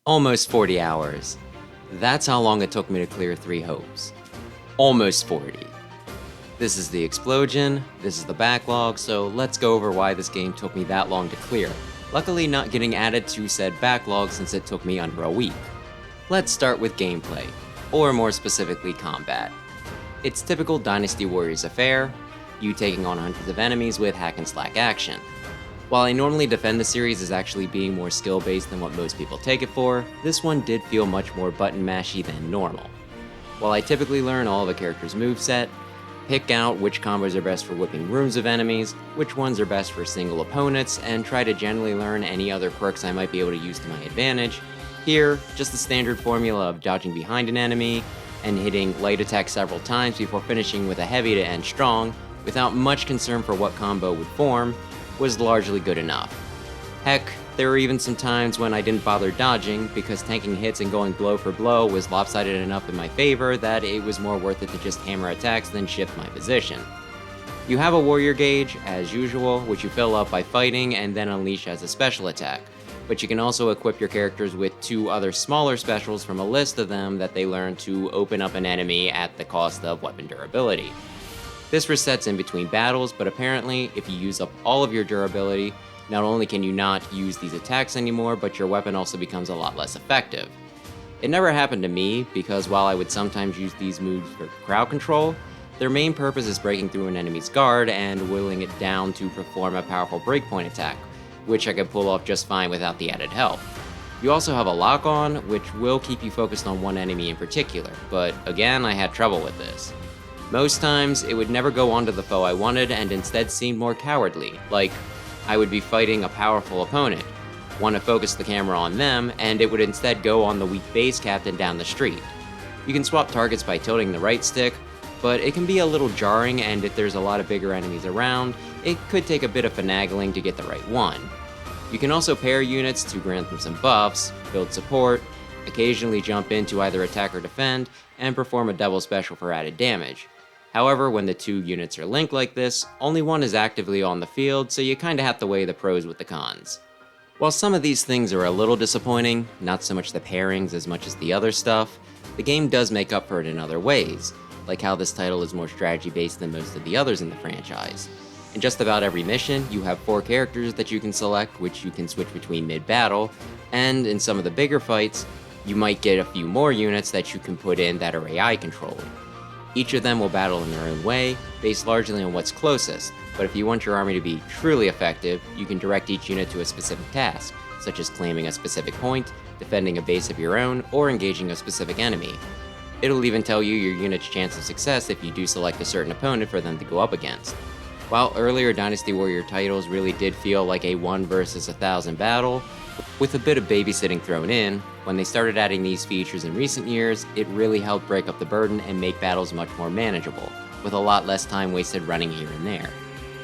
Almost 40 hours. That's how long it took me to clear 3 hopes. Almost 40. This is the explosion, this is the backlog, so let's go over why this game took me that long to clear. Luckily not getting added to said backlog since it took me under a week. Let's start with gameplay, or more specifically combat. It's typical Dynasty Warriors affair, you taking on hundreds of enemies with hack and slack action. While I normally defend the series as actually being more skill based than what most people take it for, this one did feel much more button mashy than normal. While I typically learn all of a character's moveset, pick out which combos are best for whipping rooms of enemies, which ones are best for single opponents, and try to generally learn any other quirks I might be able to use to my advantage, here, just the standard formula of dodging behind an enemy and hitting light attack several times before finishing with a heavy to end strong, without much concern for what combo would form, was largely good enough. Heck, there were even some times when I didn't bother dodging because tanking hits and going blow for blow was lopsided enough in my favor that it was more worth it to just hammer attacks than shift my position. You have a warrior gauge, as usual, which you fill up by fighting and then unleash as a special attack, but you can also equip your characters with 2 other smaller specials from a list of them that they learn to open up an enemy at the cost of weapon durability. This resets in between battles, but apparently, if you use up all of your durability, not only can you not use these attacks anymore, but your weapon also becomes a lot less effective. It never happened to me, because while I would sometimes use these moves for crowd control, their main purpose is breaking through an enemy's guard and whittling it down to perform a powerful breakpoint attack, which I could pull off just fine without the added help. You also have a lock-on, which will keep you focused on one enemy in particular, but again, I had trouble with this. Most times, it would never go onto the foe I wanted and instead seemed more cowardly, like I would be fighting a powerful opponent, want to focus the camera on them, and it would instead go on the weak base captain down the street. You can swap targets by tilting the right stick, but it can be a little jarring, and if there's a lot of bigger enemies around, it could take a bit of finagling to get the right one. You can also pair units to grant them some buffs, build support, occasionally jump in to either attack or defend, and perform a double special for added damage. However, when the 2 units are linked like this, only one is actively on the field, so you kinda have to weigh the pros with the cons. While some of these things are a little disappointing, not so much the pairings as much as the other stuff, the game does make up for it in other ways, like how this title is more strategy based than most of the others in the franchise. In just about every mission, you have 4 characters that you can select, which you can switch between mid-battle, and in some of the bigger fights, you might get a few more units that you can put in that are AI controlled. Each of them will battle in their own way, based largely on what's closest, but if you want your army to be truly effective, you can direct each unit to a specific task, such as claiming a specific point, defending a base of your own, or engaging a specific enemy. It'll even tell you your unit's chance of success if you do select a certain opponent for them to go up against. While earlier Dynasty Warrior titles really did feel like a 1 versus 1,000 battle, with a bit of babysitting thrown in, when they started adding these features in recent years, it really helped break up the burden and make battles much more manageable, with a lot less time wasted running here and there.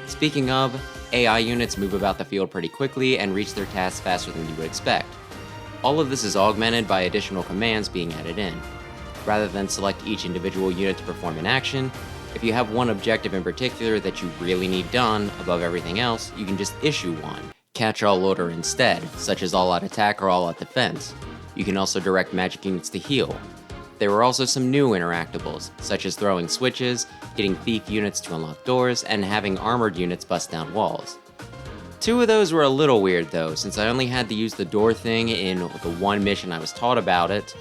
Speaking of, AI units move about the field pretty quickly and reach their tasks faster than you would expect. All of this is augmented by additional commands being added in. Rather than select each individual unit to perform an action, if you have one objective in particular that you really need done above everything else, you can just issue one. Catch-all order instead, such as all-out attack or all-out defense. You can also direct magic units to heal. There were also some new interactables, such as throwing switches, getting thief units to unlock doors, and having armored units bust down walls. 2 of those were a little weird though, since I only had to use the door thing in the one mission I was taught about it,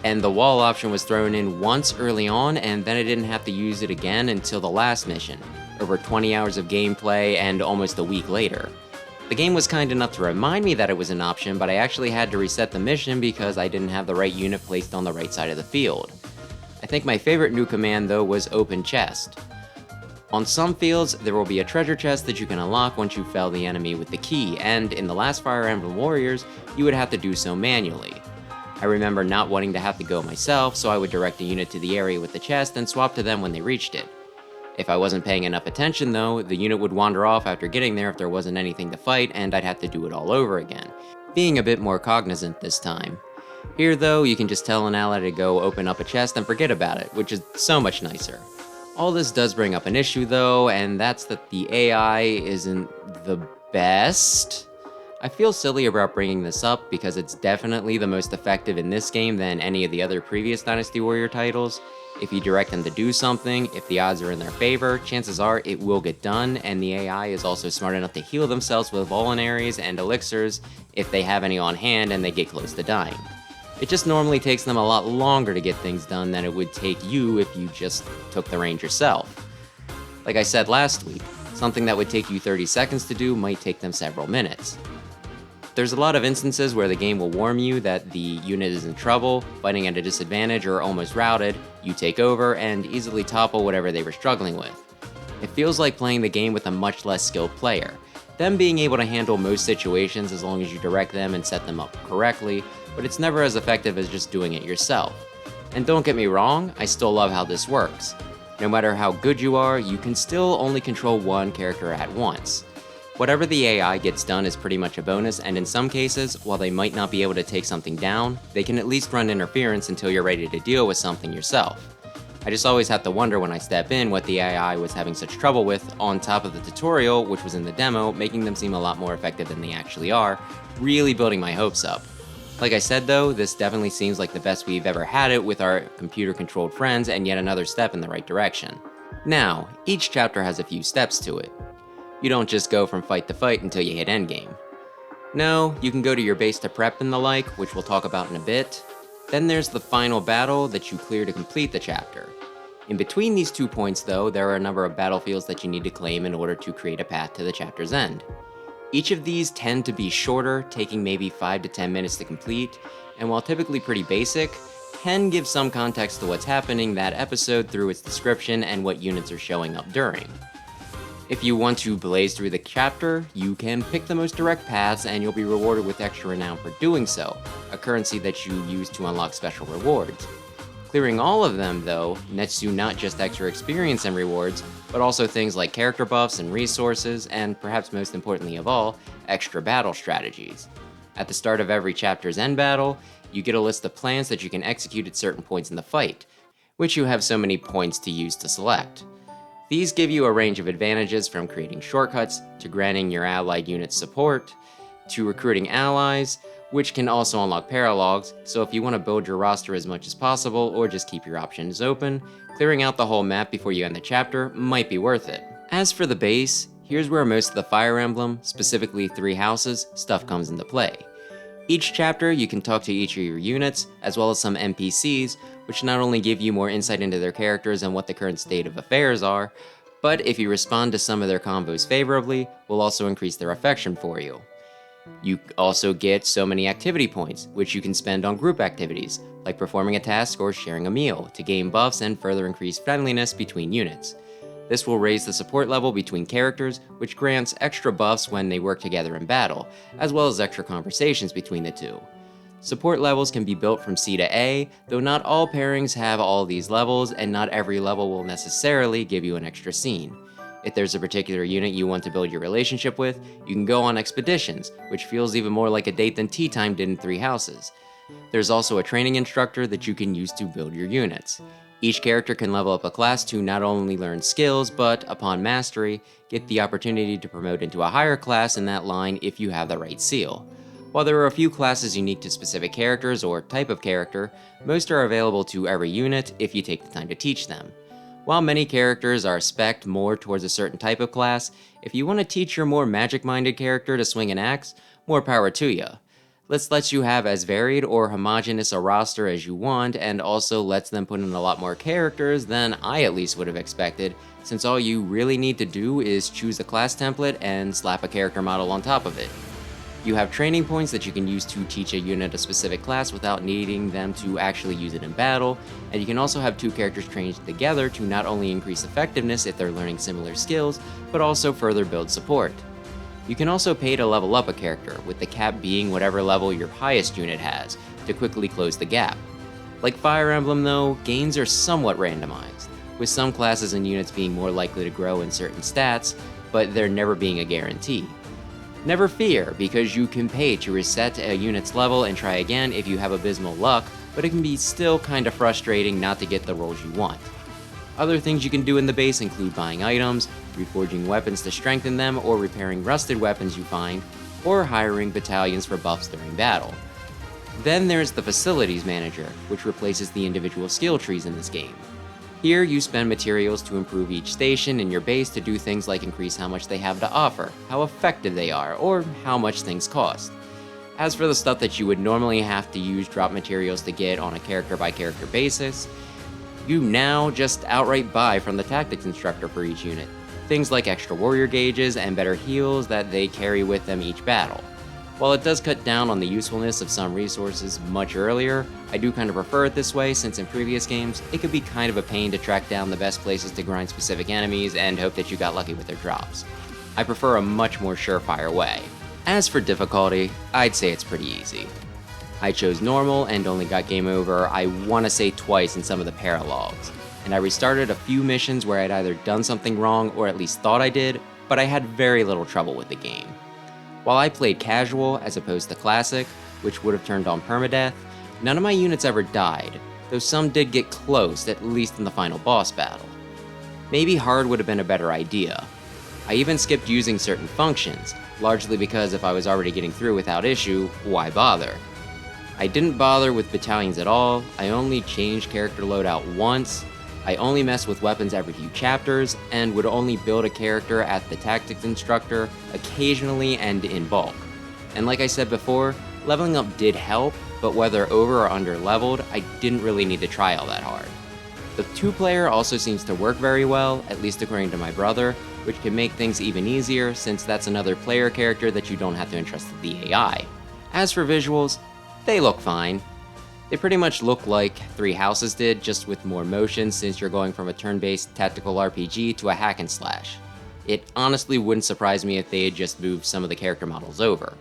and the wall option was thrown in once early on, and then I didn't have to use it again until the last mission, over 20 hours of gameplay and almost a week later. The game was kind enough to remind me that it was an option, but I actually had to reset the mission because I didn't have the right unit placed on the right side of the field. I think my favorite new command though was Open Chest. On some fields, there will be a treasure chest that you can unlock once you fell the enemy with the key, and in the last Fire Emblem Warriors, you would have to do so manually. I remember not wanting to have to go myself, so I would direct a unit to the area with the chest and swap to them when they reached it. If I wasn't paying enough attention though, the unit would wander off after getting there if there wasn't anything to fight, and I'd have to do it all over again, being a bit more cognizant this time. Here though, you can just tell an ally to go open up a chest and forget about it, which is so much nicer. All this does bring up an issue though, and that's that the AI isn't the best. I feel silly about bringing this up because it's definitely the most effective in this game than any of the other previous Dynasty Warrior titles. If you direct them to do something, if the odds are in their favor, chances are it will get done, and the AI is also smart enough to heal themselves with vulneraries and elixirs if they have any on hand and they get close to dying. It just normally takes them a lot longer to get things done than it would take you if you just took the range yourself. Like I said last week, something that would take you 30 seconds to do might take them several minutes. There's a lot of instances where the game will warn you that the unit is in trouble, fighting at a disadvantage or almost routed, you take over and easily topple whatever they were struggling with. It feels like playing the game with a much less skilled player, them being able to handle most situations as long as you direct them and set them up correctly, but it's never as effective as just doing it yourself. And don't get me wrong, I still love how this works. No matter how good you are, you can still only control one character at once. Whatever the AI gets done is pretty much a bonus, and in some cases, while they might not be able to take something down, they can at least run interference until you're ready to deal with something yourself. I just always have to wonder when I step in what the AI was having such trouble with, on top of the tutorial, which was in the demo, making them seem a lot more effective than they actually are, really building my hopes up. Like I said though, this definitely seems like the best we've ever had it with our computer-controlled friends, and yet another step in the right direction. Now, each chapter has a few steps to it. You don't just go from fight to fight until you hit endgame. No, you can go to your base to prep and the like, which we'll talk about in a bit. Then there's the final battle that you clear to complete the chapter. In between these 2 points though, there are a number of battlefields that you need to claim in order to create a path to the chapter's end. Each of these tend to be shorter, taking maybe 5 to 10 minutes to complete, and while typically pretty basic, can give some context to what's happening that episode through its description and what units are showing up during. If you want to blaze through the chapter, you can pick the most direct paths and you'll be rewarded with extra renown for doing so, a currency that you use to unlock special rewards. Clearing all of them, though, nets you not just extra experience and rewards, but also things like character buffs and resources, and perhaps most importantly of all, extra battle strategies. At the start of every chapter's end battle, you get a list of plans that you can execute at certain points in the fight, which you have so many points to use to select. These give you a range of advantages from creating shortcuts, to granting your allied units support, to recruiting allies, which can also unlock paralogs, so if you want to build your roster as much as possible or just keep your options open, clearing out the whole map before you end the chapter might be worth it. As for the base, here's where most of the Fire Emblem, specifically 3 houses, stuff comes into play. Each chapter, you can talk to each of your units, as well as some NPCs, which not only give you more insight into their characters and what the current state of affairs are, but if you respond to some of their combos favorably, will also increase their affection for you. You also get so many activity points, which you can spend on group activities, like performing a task or sharing a meal, to gain buffs and further increase friendliness between units. This will raise the support level between characters, which grants extra buffs when they work together in battle, as well as extra conversations between the two. Support levels can be built from C to A, though not all pairings have all these levels, and not every level will necessarily give you an extra scene. If there's a particular unit you want to build your relationship with, you can go on expeditions, which feels even more like a date than Tea Time did in 3 houses. There's also a training instructor that you can use to build your units. Each character can level up a class to not only learn skills, but upon mastery, get the opportunity to promote into a higher class in that line if you have the right seal. While there are a few classes unique to specific characters or type of character, most are available to every unit if you take the time to teach them. While many characters are spec'd more towards a certain type of class, if you want to teach your more magic-minded character to swing an axe, more power to you. This lets you have as varied or homogeneous a roster as you want, and also lets them put in a lot more characters than I at least would have expected, since all you really need to do is choose a class template and slap a character model on top of it. You have training points that you can use to teach a unit a specific class without needing them to actually use it in battle, and you can also have 2 characters trained together to not only increase effectiveness if they're learning similar skills, but also further build support. You can also pay to level up a character, with the cap being whatever level your highest unit has, to quickly close the gap. Like Fire Emblem though, gains are somewhat randomized, with some classes and units being more likely to grow in certain stats, but there never being a guarantee. Never fear, because you can pay to reset a unit's level and try again if you have abysmal luck, but it can be still kinda frustrating not to get the rolls you want. Other things you can do in the base include buying items, reforging weapons to strengthen them, or repairing rusted weapons you find, or hiring battalions for buffs during battle. Then there's the Facilities Manager, which replaces the individual skill trees in this game. Here, you spend materials to improve each station in your base to do things like increase how much they have to offer, how effective they are, or how much things cost. As for the stuff that you would normally have to use drop materials to get on a character-by-character basis, you now just outright buy from the tactics instructor for each unit. Things like extra warrior gauges and better heals that they carry with them each battle. While it does cut down on the usefulness of some resources much earlier, I do kind of prefer it this way since in previous games, it could be kind of a pain to track down the best places to grind specific enemies and hope that you got lucky with their drops. I prefer a much more surefire way. As for difficulty, I'd say it's pretty easy. I chose normal and only got game over, I want to say twice in some of the paralogs, and I restarted a few missions where I'd either done something wrong or at least thought I did, but I had very little trouble with the game. While I played casual as opposed to classic, which would have turned on permadeath, none of my units ever died, though some did get close, at least in the final boss battle. Maybe hard would have been a better idea. I even skipped using certain functions, largely because if I was already getting through without issue, why bother? I didn't bother with battalions at all, I only changed character loadout once, I only messed with weapons every few chapters, and would only build a character at the tactics instructor occasionally and in bulk. And like I said before, leveling up did help, but whether over or under leveled, I didn't really need to try all that hard. The 2-player also seems to work very well, at least according to my brother, which can make things even easier since that's another player character that you don't have to entrust to the AI. As for visuals, they look fine. They pretty much look like Three Houses did, just with more motion since you're going from a turn-based tactical RPG to a hack and slash. It honestly wouldn't surprise me if they had just moved some of the character models over.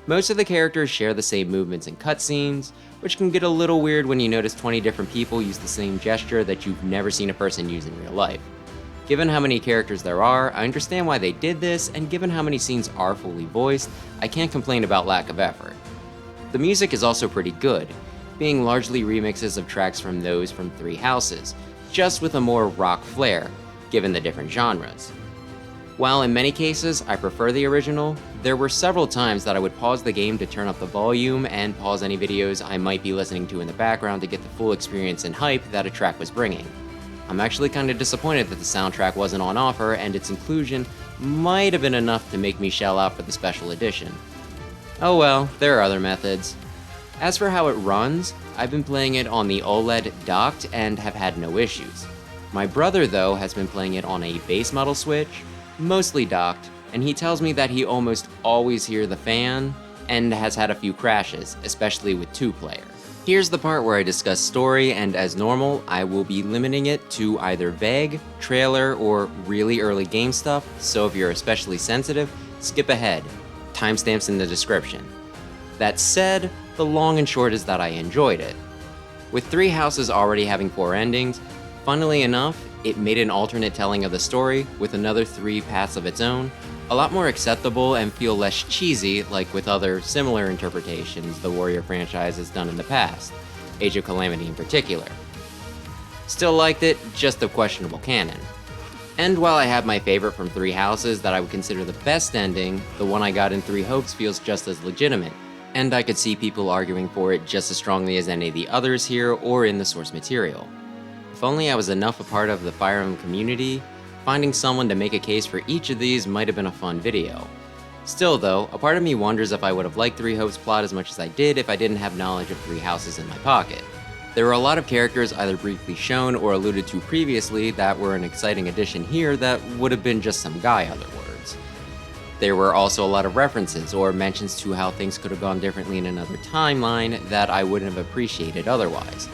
Most of the characters share the same movements and cutscenes, which can get a little weird when you notice 20 different people use the same gesture that you've never seen a person use in real life. Given how many characters there are, I understand why they did this, and given how many scenes are fully voiced, I can't complain about lack of effort. The music is also pretty good, being largely remixes of tracks from those from Three Houses, just with a more rock flair, given the different genres. While in many cases I prefer the original, there were several times that I would pause the game to turn up the volume and pause any videos I might be listening to in the background to get the full experience and hype that a track was bringing. I'm actually kinda disappointed that the soundtrack wasn't on offer and its inclusion might have been enough to make me shell out for the special edition. Oh well, there are other methods. As for how it runs, I've been playing it on the OLED docked and have had no issues. My brother though has been playing it on a base model Switch, mostly docked, and he tells me that he almost always hears the fan and has had a few crashes, especially with 2-player. Here's the part where I discuss story, and as normal, I will be limiting it to either vague, trailer, or really early game stuff, so if you're especially sensitive, skip ahead. Timestamps in the description. That said, the long and short is that I enjoyed it. With Three Houses already having 4 endings, funnily enough, it made an alternate telling of the story, with another 3 paths of its own, a lot more acceptable and feel less cheesy like with other similar interpretations the Warrior franchise has done in the past, Age of Calamity in particular. Still liked it, just of questionable canon. And while I have my favorite from Three Houses that I would consider the best ending, the one I got in Three Hopes feels just as legitimate, and I could see people arguing for it just as strongly as any of the others here or in the source material. If only I was enough a part of the Fire Emblem community, finding someone to make a case for each of these might have been a fun video. Still though, a part of me wonders if I would have liked Three Hopes' plot as much as I did if I didn't have knowledge of Three Houses in my pocket. There were a lot of characters either briefly shown or alluded to previously that were an exciting addition here that would have been just some guy, other words. There were also a lot of references or mentions to how things could have gone differently in another timeline that I wouldn't have appreciated otherwise.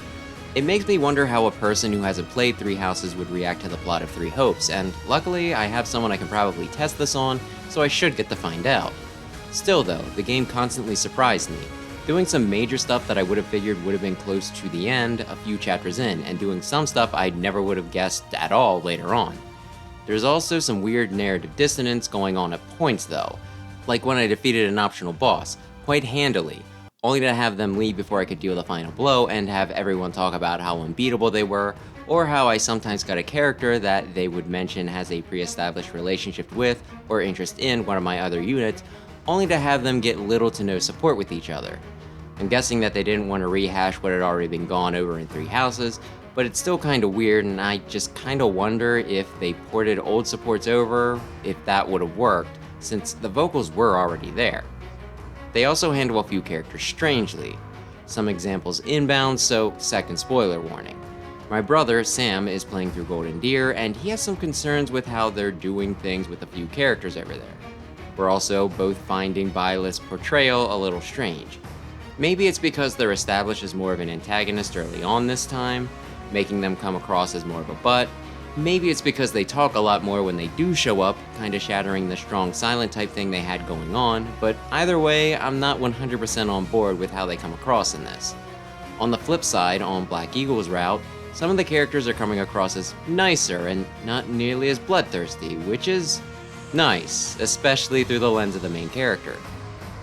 It makes me wonder how a person who hasn't played Three Houses would react to the plot of Three Hopes, and luckily I have someone I can probably test this on, so I should get to find out. Still though, the game constantly surprised me, doing some major stuff that I would have figured would have been close to the end a few chapters in, and doing some stuff I never would have guessed at all later on. There's also some weird narrative dissonance going on at points though, like when I defeated an optional boss, quite handily, only to have them leave before I could deal the final blow and have everyone talk about how unbeatable they were, or how I sometimes got a character that they would mention has a pre-established relationship with or interest in one of my other units, only to have them get little to no support with each other. I'm guessing that they didn't want to rehash what had already been gone over in Three Houses, but it's still kinda weird, and I just kinda wonder if they ported old supports over, if that would have worked, since the vocals were already there. They also handle a few characters strangely. Some examples inbound, so second spoiler warning. My brother, Sam, is playing through Golden Deer, and he has some concerns with how they're doing things with a few characters over there. We're also both finding Byleth's portrayal a little strange. Maybe it's because they're established as more of an antagonist early on this time, making them come across as more of a butt. Maybe it's because they talk a lot more when they do show up, kinda shattering the strong silent type thing they had going on, but either way, I'm not 100% on board with how they come across in this. On the flip side, on Black Eagle's route, some of the characters are coming across as nicer and not nearly as bloodthirsty, which is nice, especially through the lens of the main character.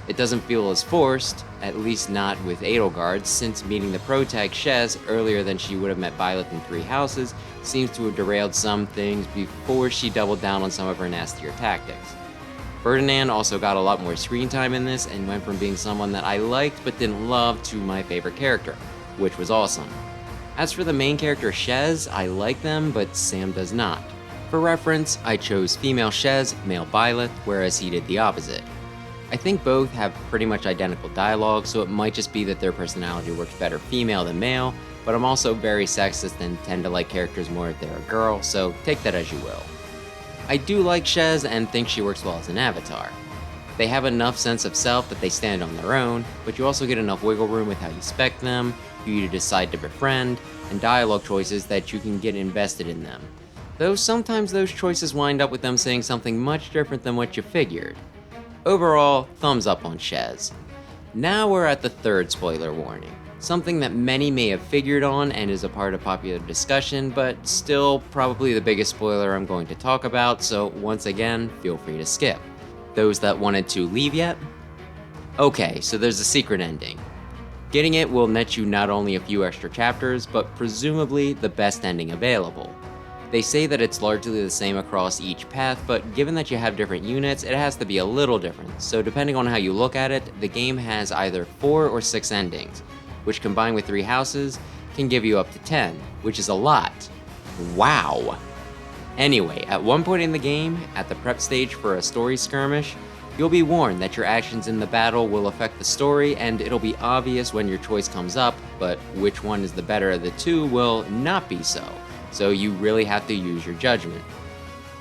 It doesn't feel as forced, at least not with Edelgard, since meeting the protag Shez earlier than she would have met Byleth in Three Houses seems to have derailed some things before she doubled down on some of her nastier tactics. Ferdinand also got a lot more screen time in this and went from being someone that I liked but didn't love to my favorite character, which was awesome. As for the main character Shez, I like them, but Sam does not. For reference, I chose female Shez, male Byleth, whereas he did the opposite. I think both have pretty much identical dialogue, so it might just be that their personality works better female than male, but I'm also very sexist and tend to like characters more if they're a girl, so take that as you will. I do like Shez and think she works well as an avatar. They have enough sense of self that they stand on their own, but you also get enough wiggle room with how you spec them, who you decide to befriend, and dialogue choices that you can get invested in them. Though sometimes those choices wind up with them saying something much different than what you figured. Overall, thumbs up on Shez. Now we're at the third spoiler warning, something that many may have figured on and is a part of popular discussion, but still probably the biggest spoiler I'm going to talk about, so once again, feel free to skip. Those that wanted to leave yet? Okay, so there's a secret ending. Getting it will net you not only a few extra chapters, but presumably the best ending available. They say that it's largely the same across each path, but given that you have different units, it has to be a little different, so depending on how you look at it, the game has either 4 or 6 endings, which combined with 3 houses, can give you up to 10, which is a lot. Wow! Anyway, at one point in the game, at the prep stage for a story skirmish, you'll be warned that your actions in the battle will affect the story, and it'll be obvious when your choice comes up, but which one is the better of the two will not be so you really have to use your judgment.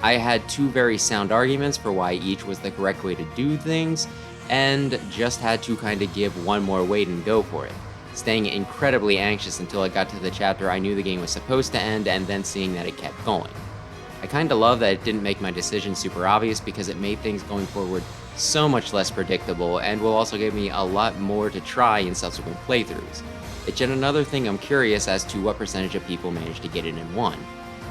I had 2 very sound arguments for why each was the correct way to do things, and just had to kinda give one more weight and go for it, staying incredibly anxious until I got to the chapter I knew the game was supposed to end and then seeing that it kept going. I kinda love that it didn't make my decision super obvious because it made things going forward so much less predictable and will also give me a lot more to try in subsequent playthroughs. It's yet another thing I'm curious as to what percentage of people manage to get it in one.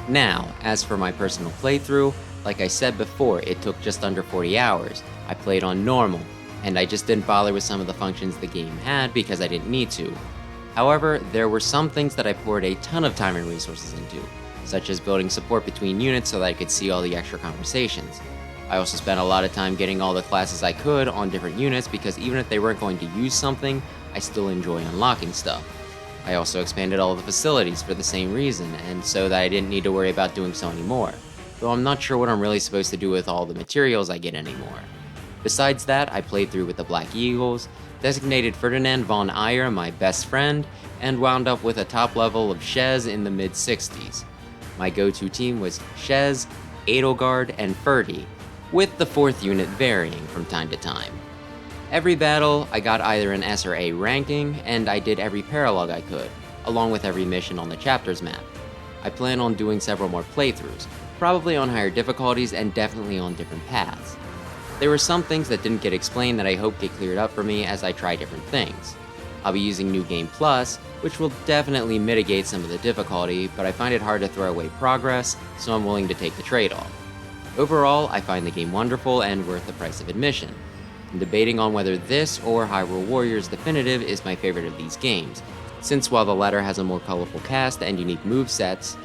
Now, as for my personal playthrough, like I said before, it took just under 40 hours. I played on normal, and I just didn't bother with some of the functions the game had because I didn't need to. However, there were some things that I poured a ton of time and resources into, such as building support between units so that I could see all the extra conversations. I also spent a lot of time getting all the classes I could on different units because even if they weren't going to use something, I still enjoy unlocking stuff. I also expanded all the facilities for the same reason, and so that I didn't need to worry about doing so anymore, though I'm not sure what I'm really supposed to do with all the materials I get anymore. Besides that, I played through with the Black Eagles, designated Ferdinand von Ayer my best friend, and wound up with a top level of Shez in the mid-60s. My go-to team was Shez, Edelgard, and Ferdy, with the 4th unit varying from time to time. Every battle, I got either an S or A ranking, and I did every paralog I could, along with every mission on the chapters map. I plan on doing several more playthroughs, probably on higher difficulties and definitely on different paths. There were some things that didn't get explained that I hope get cleared up for me as I try different things. I'll be using New Game Plus, which will definitely mitigate some of the difficulty, but I find it hard to throw away progress, so I'm willing to take the trade-off. Overall, I find the game wonderful and worth the price of admission. I'm debating on whether this or Hyrule Warriors Definitive is my favorite of these games, since while the latter has a more colorful cast and unique movesets,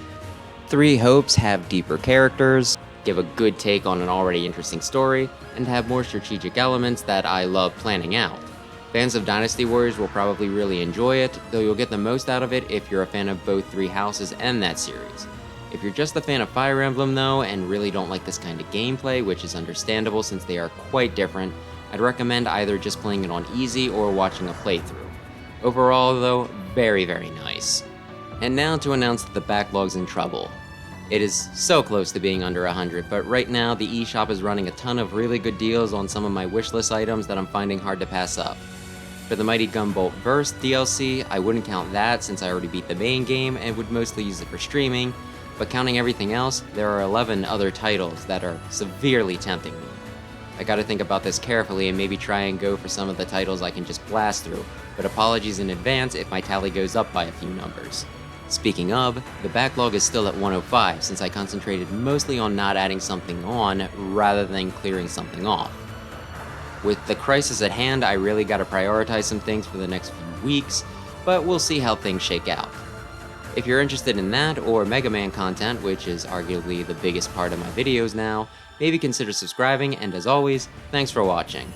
Three Hopes have deeper characters, give a good take on an already interesting story, and have more strategic elements that I love planning out. Fans of Dynasty Warriors will probably really enjoy it, though you'll get the most out of it if you're a fan of both Three Houses and that series. If you're just a fan of Fire Emblem though, and really don't like this kind of gameplay, which is understandable since they are quite different, I'd recommend either just playing it on easy or watching a playthrough. Overall though, very nice. And now to announce that the backlog's in trouble. It is so close to being under 100, but right now the eShop is running a ton of really good deals on some of my wishlist items that I'm finding hard to pass up. For the Mighty Gunbolt Burst DLC, I wouldn't count that since I already beat the main game and would mostly use it for streaming, but counting everything else, there are 11 other titles that are severely tempting me. I gotta think about this carefully and maybe try and go for some of the titles I can just blast through, but apologies in advance if my tally goes up by a few numbers. Speaking of, the backlog is still at 105 since I concentrated mostly on not adding something on rather than clearing something off. With the crisis at hand, I really gotta prioritize some things for the next few weeks, but we'll see how things shake out. If you're interested in that or Mega Man content, which is arguably the biggest part of my videos now, maybe consider subscribing, and as always, thanks for watching.